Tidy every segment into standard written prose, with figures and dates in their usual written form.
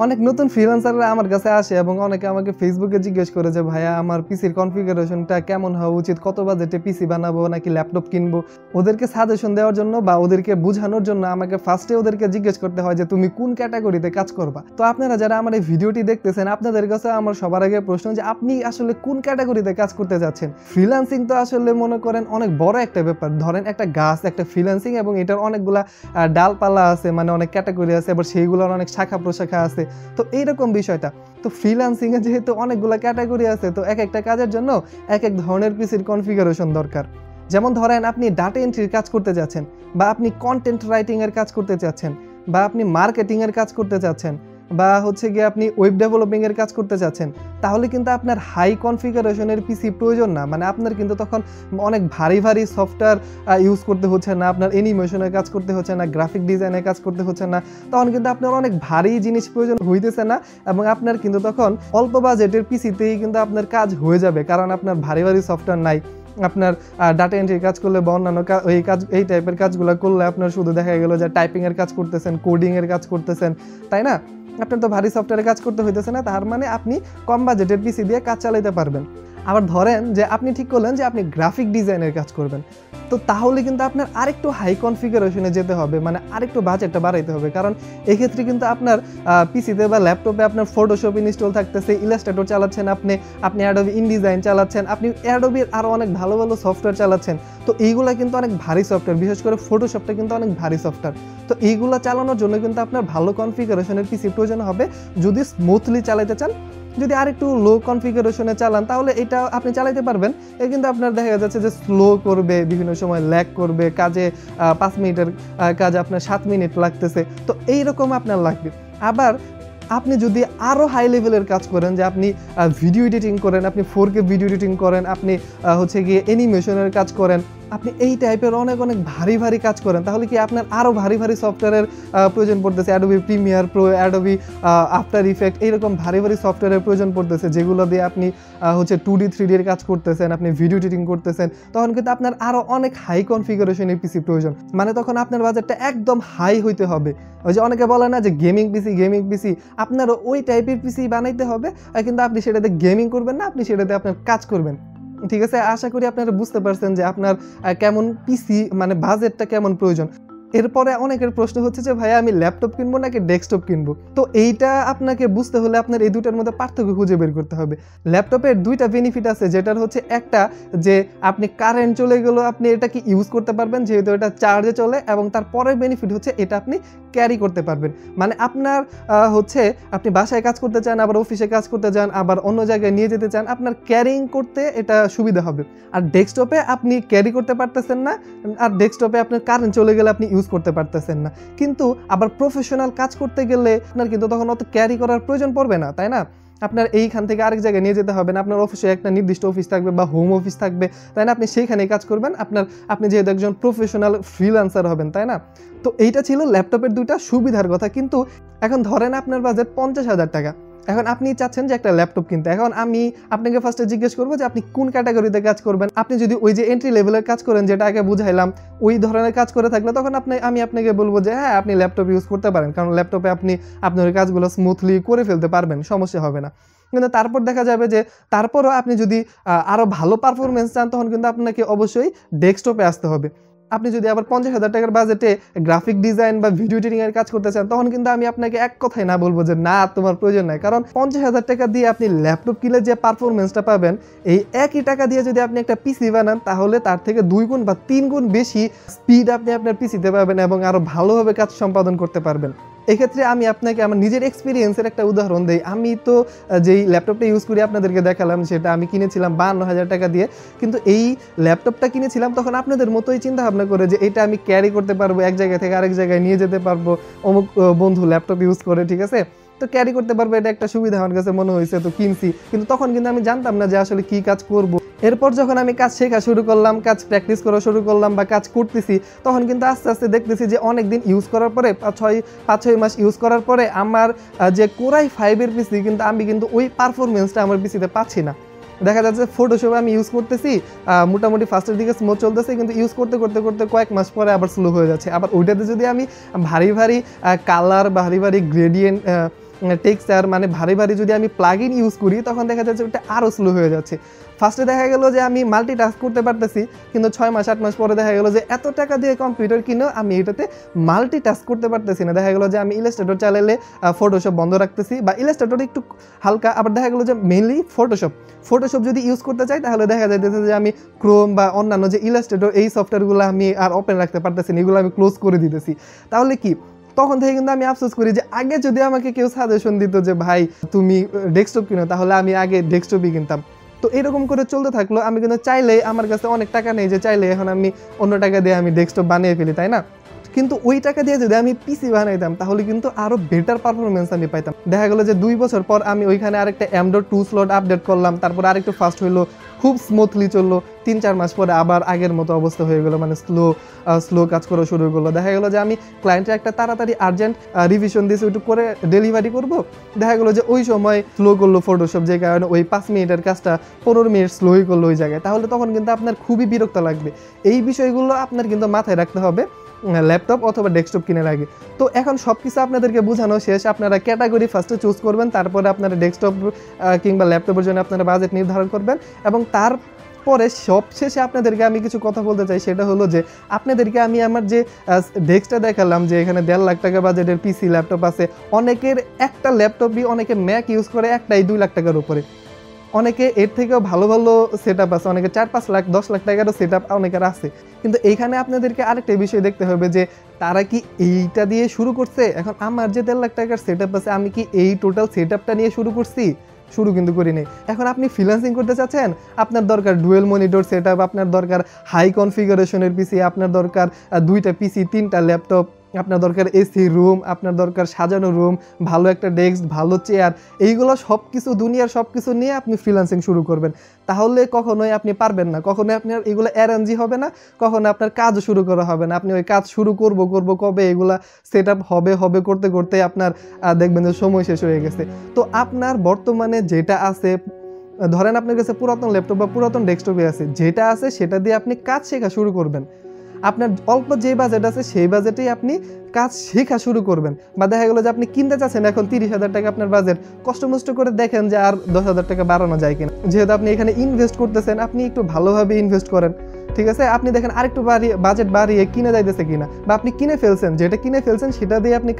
অনেক নতুন ফ্রিল্যান্সাররা আমার কাছে আসে এবং অনেকে আমাকে ফেসবুকে জিজ্ঞেস করে যে ভাইয়া আমার পিসির কনফিগারেশনটা কেমন হওয়া উচিত, কত বাজেটে পিসি বানাবো নাকি ল্যাপটপ কিনবো। ওদেরকে সাজেশন দেওয়ার জন্য বা ওদেরকে বোঝানোর জন্য আমাকে ফার্স্টে ওদেরকে জিজ্ঞেস করতে হয় যে তুমি কোন ক্যাটাগরিতে কাজ করবা। তো আপনারা যারা আমার এই ভিডিওটি দেখতেছেন আপনাদের কাছে আমার সবার আগে প্রশ্ন যে আপনি আসলে কোন ক্যাটাগরিতে কাজ করতে যাচ্ছেন। ফ্রিল্যান্সিং তো আসলে মনে করেন অনেক বড় একটা ব্যাপার। ধরেন একটা গাছ, একটা ফ্রিল্যান্সিং এবং এটার অনেকগুলা ডালপালা আছে, মানে অনেক ক্যাটাগরি আছে, আবার সেইগুলোর অনেক শাখা প্রশাখা আছে। তো এইরকম বিষয়টা। তো ফ্রিল্যান্সিং এ যেহেতু অনেকগুলো ক্যাটাগরি আছে, তো এক একটা কাজের জন্য এক এক ধরনের পিসির কনফিগারেশন দরকার। যেমন ধরেন আপনি ডাটা এন্ট্রির কাজ করতে যাচ্ছেন, বা আপনি কন্টেন্ট রাইটিং এর কাজ করতে চাচ্ছেন, বা আপনি মার্কেটিং এর কাজ করতে চাচ্ছেন, বা হচ্ছে গিয়ে আপনি ওয়েব ডেভেলপিং এর কাজ করতে চাচ্ছেন, তাহলে কিন্তু আপনার হাই কনফিগারেশনের পিসি প্রয়োজন না। মানে আপনার কিন্তু তখন অনেক ভারী ভারী সফটওয়্যার ইউজ করতে হচ্ছে না, আপনার অ্যানিমেশনের কাজ করতে হচ্ছে না, গ্রাফিক ডিজাইনের কাজ করতে হচ্ছে না। তখন কিন্তু আপনার অনেক ভারী জিনিস প্রয়োজন হইতেছে না, এবং আপনার কিন্তু তখন অল্প বাজেটের পিসিতেই কিন্তু আপনার কাজ হয়ে যাবে, কারণ আপনার ভারী ভারী সফটওয়্যার নাই। আপনার ডাটা এন্ট্রির কাজ করলে বা অন্যান্য এই টাইপের কাজগুলো করলে আপনার শুধু দেখা গেল যে টাইপিংয়ের কাজ করতেছেন, কোডিংয়ের কাজ করতেছেন, তাই না? আপনার তো ভারী সফটওয়্যারে কাজ করতে হইতেছে না, তার মানে আপনি কম বাজেটের পিসি দিয়ে কাজ চালাতে পারবেন। আবার ধরেন যে আপনি ঠিক করলেন যে আপনি গ্রাফিক ডিজাইনের কাজ করবেন, তো তাহলে কিন্তু আপনার আরেকটু হাই কনফিগারেশনে যেতে হবে, মানে আরেকটু বাজেটটা বাড়াইতে হবে। কারণ এক্ষেত্রে কিন্তু আপনার পিসিতে বা ল্যাপটপে আপনার ফটোশপ ইনস্টল থাকতেছে, ইলাস্ট্রেটর চালাচ্ছেন, আপনি অ্যাডোবি ইনডিজাইন চালাচ্ছেন, আপনি অ্যাডোবির আরও অনেক ভালো ভালো সফটওয়্যার চালাচ্ছেন। তো এইগুলা কিন্তু অনেক ভারী সফটওয়্যার, বিশেষ করে ফটোশপটা কিন্তু অনেক ভারী সফটওয়্যার। তো এইগুলা চালানোর জন্য কিন্তু আপনার ভালো কনফিগারেশনের পিসি প্রয়োজন হবে যদি স্মুথলি চালাতে চান। যদি আরেকটু লো কনফিগারেশনে চালান তাহলে এটা আপনি চালাতে পারবেন, কিন্তু আপনার দেখা যাচ্ছে যে স্লো করবে, বিভিন্ন সময় ল্যাগ করবে, কাজে 5 মিনিটের কাজ আপনার 7 মিনিট লাগতেছে, তো এইরকম আপনার লাগবে। আবার আপনি যদি আরও হাই লেভেলের কাজ করেন, যে আপনি ভিডিও এডিটিং করেন, আপনি 4K ভিডিও এডিটিং করেন, আপনি হচ্ছে গিয়ে অ্যানিমেশনের কাজ করেন, আপনি এই টাইপের অনেক অনেক ভারী ভারী কাজ করেন, তাহলে কি আপনার আরও ভারী ভারী সফটওয়্যারের প্রয়োজন পড়তেছে। Adobe Premiere Pro, Adobe after effect, এইরকম ভারী ভারী সফটওয়্যারের প্রয়োজন পড়তেছে, যেগুলো দিয়ে আপনি হচ্ছে 2D 3D এর কাজ করতেছেন, আপনি ভিডিও এডিটিং করতেছেন, তখন কিন্তু আপনার আরও অনেক হাই কনফিগারেশনের পিসি প্রয়োজন। মানে তখন আপনার বাজেটটা একদম হাই হইতে হবে। ওই যে অনেকে বলে না যে গেমিং পিসি, আপনারও ওই টাইপের পিসি বানাইতে হবে, কিন্তু আপনি সেটাতে গেমিং করবেন না, আপনি সেটাতে আপনার কাজ করবেন। ঠিক আছে, আশা করি আপনারা বুঝতে পারছেন যে আপনার কেমন পিসি, মানে বাজেটটা কেমন প্রয়োজন। এরপরে অনেকের প্রশ্ন হচ্ছে যে ভাইয়া আমি ল্যাপটপ কিনবো নাকি ডেস্কটপ কিনবো। তো এইটা আপনাকে বুঝতে হলে আপনার এই দুটার মধ্যে পার্থক্য খুঁজে বের করতে হবে। ল্যাপটপের দুইটা বেনিফিট আছে, যেটার হচ্ছে একটা যে আপনি কারেন্ট চলে গেলেও আপনি এটাকে ইউজ করতে পারবেন, যেহেতু এটা চার্জে চলে, এবং তার পরের বেনিফিট হচ্ছে এটা আপনি ক্যারি করতে পারবেন। মানে আপনার হচ্ছে আপনি বাসায় কাজ করতে চান, আবার অফিসে কাজ করতে চান, আবার অন্য জায়গায় নিয়ে যেতে চান, আপনার ক্যারিং করতে এটা সুবিধা হবে। আর ডেস্কটপে আপনি ক্যারি করতে পারতেছেন না, আর ডেস্কটপে আপনার কারেন্ট চলে গেলে আপনি ইউজ করতে পারতেছেন না। কিন্তু আবার প্রফেশনাল কাজ করতে গেলে আপনার কিন্তু তখন অত ক্যারি করার প্রয়োজন পড়বে না, তাই না? আপনার এইখান থেকে আরেক জায়গায় নিয়ে যেতে হবে না, আপনার অফিসে একটা নির্দিষ্ট অফিস থাকবে বা হোম অফিস থাকবে, তাই না? আপনি সেইখানেই কাজ করবেন, আপনি যেহেতু একজন প্রফেশনাল ফ্রিল্যান্সার হবেন, তাই না? তো এইটা ছিল ল্যাপটপের দুইটা সুবিধার কথা। কিন্তু এখন ধরেন আপনার বাজেট 50,000 টাকা, এখন আপনি চাচ্ছেন যে একটা ল্যাপটপ কিনতে। এখন আমি আপনাকে ফার্স্টে জিজ্ঞেস করবো যে আপনি কোন ক্যাটাগরিতে কাজ করবেন। আপনি যদি ওই যে এন্ট্রি লেভেলের কাজ করেন, যেটা আগে বুঝাইলাম, ওই ধরনের কাজ করে থাকলে তখন আমি আপনাকে বলবো যে হ্যাঁ আপনি ল্যাপটপ ইউজ করতে পারেন, কারণ ল্যাপটপে আপনি আপনার কাজগুলো স্মুথলি করে ফেলতে পারবেন, সমস্যা হবে না। কিন্তু তারপর দেখা যাবে যে তারপরও আপনি যদি আরও ভালো পারফরমেন্স চান, তখন কিন্তু আপনাকে অবশ্যই ডেস্কটপে আসতে হবে। আপনি যদি আবার 50,000 টাকার বাজেটে গ্রাফিক ডিজাইন বা ভিডিও এডিটিং এর কাজ করতে চান, তখন কিন্তু আমি আপনাকে এক কথাই না বলবো যে না তোমার প্রয়োজন নাই। কারণ 50,000 টাকা দিয়ে আপনি ল্যাপটপ কিনলে যে পারফরমেন্সটা পাবেন, এই একই টাকা দিয়ে যদি আপনি একটা পিসি বানান, তাহলে তার থেকে 2 গুণ বা 3 গুণ বেশি স্পিড আপনি আপনার পিসিতে পাবেন, এবং আরও ভালোভাবে কাজ সম্পাদন করতে পারবেন। এক্ষেত্রে আমি আপনাকে আমার নিজের এক্সপিরিয়েন্সের একটা উদাহরণ দিই। আমি তো যেই ল্যাপটপটা ইউজ করি আপনাদেরকে দেখালাম, সেটা আমি কিনেছিলাম 52,000 টাকা দিয়ে। কিন্তু এই ল্যাপটপটা কিনেছিলাম তখন আপনাদের মতোই চিন্তা ভাবনা করে যে এটা আমি ক্যারি করতে পারবো, এক জায়গা থেকে আরেক জায়গায় নিয়ে যেতে পারবো, অমুক বন্ধু ল্যাপটপ ইউজ করে, ঠিক আছে, তো ক্যারি করতে পারবো, এটা একটা সুবিধা আমার কাছে মনে হয়েছে, তো কিনছি। কিন্তু তখন কিন্তু আমি জানতাম না যে আসলে কি কাজ করব। এরপর যখন আমি কাজ শেখা শুরু করলাম, কাজ প্র্যাকটিস করা শুরু করলাম বা কাজ করতেছি, তখন কিন্তু আস্তে আস্তে দেখতেছি যে অনেক দিন ইউজ করার পরে, 5-6 মাস ইউজ করার পরে আমার যে কোরাই 5-এর পিসি, কিন্তু আমি কিন্তু ওই পারফরমেন্সটা আমার পিসিতে পাচ্ছি না। দেখা যাচ্ছে ফটোশপে আমি ইউজ করতেছি, মোটামুটি ফার্স্টের দিকে স্মুথ চলতেছে, কিন্তু ইউজ করতে করতে করতে কয়েক মাস পরে আবার স্লো হয়ে যাচ্ছে। আবার ওইটাতে যদি আমি ভারী ভারী কালার, ভারী ভারী গ্রেডিয়েন্ট টেক্সচার মানে ভারী ভারী যদি আমি প্লাগ ইন ইউজ করি তখন দেখা যাচ্ছে ওটা আরও স্লো হয়ে যাচ্ছে। ফার্স্টে দেখা গেল যে আমি মাল্টিটাস্ক করতে পারতেছি, কিন্তু 6 মাস 8 মাস পরে দেখা গেল যে এত টাকা দিয়ে কম্পিউটার কিনেও আমি এটাতে মাল্টিটাস্ক করতে পারতেছি না। দেখা গেল যে আমি ইলাস্ট্রেটর চালালে ফটোশপ বন্ধ রাখতেছি, বা ইলাস্ট্রেটর একটু হালকা, আবার দেখা গেল যে মেইনলি ফটোশপ যদি ইউজ করতে চাই তাহলে দেখা যাইতেছে যে আমি ক্রোম বা অন্যান্য যে ইলাস্ট্রেটর এই সফটওয়্যারগুলো আমি আর ওপেন রাখতে পারতেছি না, এগুলো আমি ক্লোজ করে দিতেছি। তাহলে কি তখন থেকে কিন্তু আমি আফসোস করি যে আগে যদি আমাকে কেউ সাজেশন দিত যে ভাই তুমি ডেস্কটপ কিনো, তাহলে আমি আগে ডেস্কটপই কিনতাম। তো এরকম করে চলতে থাকলো। আমি কিন্তু চাইলেই, আমার কাছে অনেক টাকা নেই যে চাইলে এখন আমি অন্য টাকা দিয়ে আমি ডেস্কটপ বানিয়ে ফেলি, তাই না? কিন্তু ওই টাকা দিয়ে যদি আমি পিসি বানাইতাম তাহলে কিন্তু আরও বেটার পারফরমেন্স আমি পাইতাম। দেখা গেলো যে 2 বছর পর আমি ওইখানে আরেকটা M.2 স্লট আপডেট করলাম, তারপর আরেকটু ফাস্ট হইলো, খুব স্মুথলি চললো। 3-4 মাস পরে আবার আগের মতো অবস্থা হয়ে গেলো, মানে স্লো কাজ করা শুরু করলো। দেখা গেলো যে আমি ক্লায়েন্টের একটা তাড়াতাড়ি আর্জেন্ট রিভিশন দিয়েছি, ওইটু করে ডেলিভারি করব। দেখা গেলো যে ওই সময় স্লো করলো ফটোশপ, যে কারণে ওই 5 মিনিটের কাজটা 15 মিনিট স্লোই করলো ওই জায়গায়। তাহলে তখন কিন্তু আপনার খুবই বিরক্ত লাগবে। এই বিষয়গুলো আপনার কিন্তু মাথায় রাখতে হবে ল্যাপটপ অথবা ডেস্কটপ কেনার আগে। তো এখন সব কিছু আপনাদেরকে বোঝানো শেষ। আপনারা ক্যাটাগরি ফার্স্টে চুজ করবেন, তারপরে আপনারা ডেস্কটপ কিংবা ল্যাপটপের জন্য আপনারা বাজেট নির্ধারণ করবেন, এবং তারপরে সবশেষে আপনাদেরকে আমি কিছু কথা বলতে চাই। সেটা হলো যে আপনাদেরকে আমি আমার যে ডেস্কটা দেখালাম, যে এখানে 1.5 লাখ টাকা বাজেটের পিসি ল্যাপটপ আছে। অনেকের একটা ল্যাপটপই, অনেকে ম্যাক ইউজ করে একটাই 2 লাখ টাকার উপরে, অনেকে এর থেকেও ভালো ভালো সেট আপ আছে, অনেকে 4-5 লাখ 10 লাখ টাকারও সেট আপ অনেকের আছে। কিন্তু এইখানে আপনাদেরকে আরেকটা বিষয় দেখতে হবে যে তারা কি এইটা দিয়ে শুরু করছে। এখন আমার যে 1.5 লাখ টাকার সেট আপ আছে, আমি কি এই টোটাল সেট আপটা নিয়ে শুরু করছি? শুরু কিন্তু করি নাই। এখন আপনি ফ্রিল্যান্সিং করতে চাচ্ছেন, আপনার দরকার ডুয়েল মনিটর সেট আপ, আপনার দরকার হাই কনফিগারেশনের পিসি, আপনার দরকার 2টা পিসি 3টা ল্যাপটপ, আপনার দরকার এসি রুম, আপনার দরকার সাজানো রুম, ভালো একটা ডেস্ক, ভালো চেয়ার। এইগুলো সব কিছু, দুনিয়ার সব কিছু নিয়ে আপনি ফ্রিল্যান্সিং শুরু করবেন, তাহলে কখনোই আপনি পারবেন না। কখনোই আপনার এগুলো অ্যারেঞ্জই হবে না, কখনো আপনার কাজও শুরু করা হবে না। আপনি ওই কাজ শুরু করব কবে এগুলা সেট আপ হবে করতে করতে আপনার দেখবেন যে সময় শেষ হয়ে গেছে। তো আপনার বর্তমানে যেটা আছে, ধরেন আপনার কাছে পুরাতন ল্যাপটপ বা পুরাতন ডেস্কটপে আছে, যেটা আছে সেটা দিয়ে আপনি কাজ শেখা শুরু করবেন। আপনার অল্প যে বাজেট আছে সেই বাজেটেই আপনি কাজ শেখা শুরু করবেন। বা দেখা গেলো যে আপনি কিনতে চাচ্ছেন এখন 30,000 টাকা আপনার বাজেট, কষ্ট করে দেখেন যে আর 10,000 টাকা বাড়ানো যায় কিনা। যেহেতু আপনি এখানে ইনভেস্ট করতেছেন, আপনি একটু ভালোভাবে ইনভেস্ট করেন, ঠিক আছে? আপনি দেখেন আরেকটু বাজেট বাড়িয়ে কিনে যাইতেছে কিনা, বা আপনি কিনে ফেলছেন, যেটা কিনে ফেলছেন সেটা দিয়ে আপনি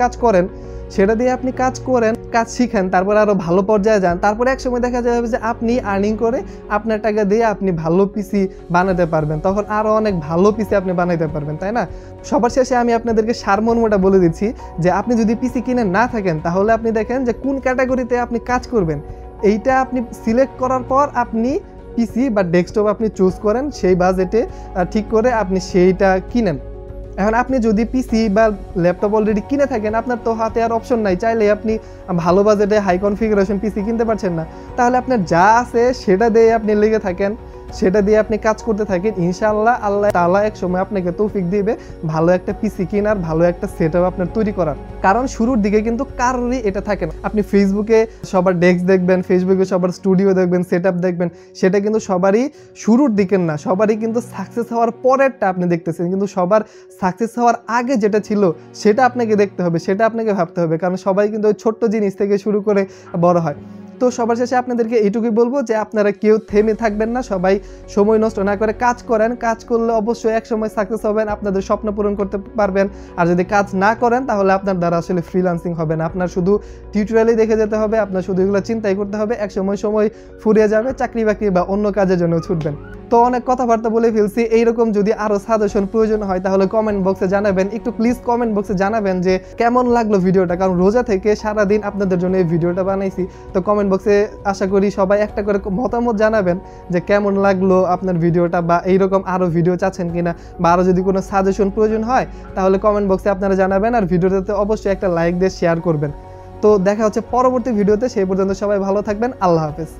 কাজ করেন, কাজ শিখেন, তারপর আরও ভালো পর্যায়ে যান। তারপরে এক সময় দেখা যাবে যে আপনি আর্নিং করে আপনার টাকা দিয়ে আপনি ভালো পিসি বানাতে পারবেন, তখন আরও অনেক ভালো পিসি আপনি বানাইতে পারবেন, তাই না? সবার শেষে আমি আপনাদেরকে সারমর্মটা বলে দিচ্ছি যে আপনি যদি পিসি কিনে না থাকেন, তাহলে আপনি দেখেন যে কোন ক্যাটাগরিতে আপনি কাজ করবেন। এইটা আপনি সিলেক্ট করার পর আপনি পিসি বা ডেস্কটপ আপনি চুজ করেন, সেই বাজেটে ঠিক করে আপনি সেইটা কিনেন। এখন আপনি যদি পিসি বা ল্যাপটপ অলরেডি কিনে থাকেন, আপনার তো হাতে আর অপশন নাই, চাইলে আপনি ভালো বাজেটে হাই কনফিগারেশন পিসি কিনতে পারছেন না, তাহলে আপনার যা আছে সেটা দিয়ে আপনি লেগে থাকেন, সেটা দিয়ে আপনি কাজ করতে থাকেন। ইনশাআল্লাহ আল্লাহ তাআলা এক সময় আপনাকে তৌফিক দিবে ভালো একটা পিসি কেনার, ভালো একটা সেটআপ আপনার তৈরি করার। কারণ শুরুর দিকে কিন্তু কারোরই এটা থাকে না। আপনি ফেসবুকে সবার ডেস্ক দেখবেন, ফেসবুকে সবার স্টুডিও দেখবেন, সেটআপ দেখবেন, সেটা কিন্তু সবারই শুরুর দিকের না, সবারই কিন্তু সাকসেস হওয়ার পরেরটা আপনি দেখতেছেন। কিন্তু সবার সাকসেস হওয়ার আগে যেটা ছিল সেটা আপনাকে দেখতে হবে, সেটা আপনাকে ভাবতে হবে, কারণ সবাই কিন্তু ওই ছোট্ট জিনিস থেকে শুরু করে বড় হয়। তো সবার শেষে আপনাদেরকে এইটুকুই বলবো যে আপনারা কেউ থেমে থাকবেন না, সবাই সময় নষ্ট না করে কাজ করেন। কাজ করলে অবশ্যই এক সময় সাকসেস হবেন, আপনাদের স্বপ্ন পূরণ করতে পারবেন। আর যদি কাজ না করেন তাহলে আপনার দ্বারা আসলে ফ্রিল্যান্সিং হবে না। আপনার শুধু টিউটোরিয়ালই দেখে যেতে হবে, আপনার শুধু এগুলো চিন্তাই করতে হবে, এক সময় ফুরিয়ে যাবে, চাকরি বাকরি বা অন্য কাজের জন্য ছুটবেন। তো অনেক কথাবার্তা বলে ফেলছি। এইরকম যদি আরও সাজেশন প্রয়োজন হয় তাহলে কমেন্ট বক্সে জানাবেন। একটু প্লিজ কমেন্ট বক্সে জানাবেন যে কেমন লাগলো ভিডিওটা, কারণ রোজা থেকে সারাদিন আপনাদের জন্য এই ভিডিওটা বানাইছি। তো কমেন্ট বক্সে আশা করি সবাই একটা করে মতামত জানাবেন যে কেমন লাগলো আপনার ভিডিওটা, বা এইরকম আরও ভিডিও চাচ্ছেন কিনা, বা আরও যদি কোনো সাজেশন প্রয়োজন হয় তাহলে কমেন্ট বক্সে আপনারা জানাবেন। আর ভিডিওটাতে অবশ্যই একটা লাইক দিয়ে শেয়ার করবেন। তো দেখা হচ্ছে পরবর্তী ভিডিওতে, সেই পর্যন্ত সবাই ভালো থাকবেন। আল্লাহ হাফেজ।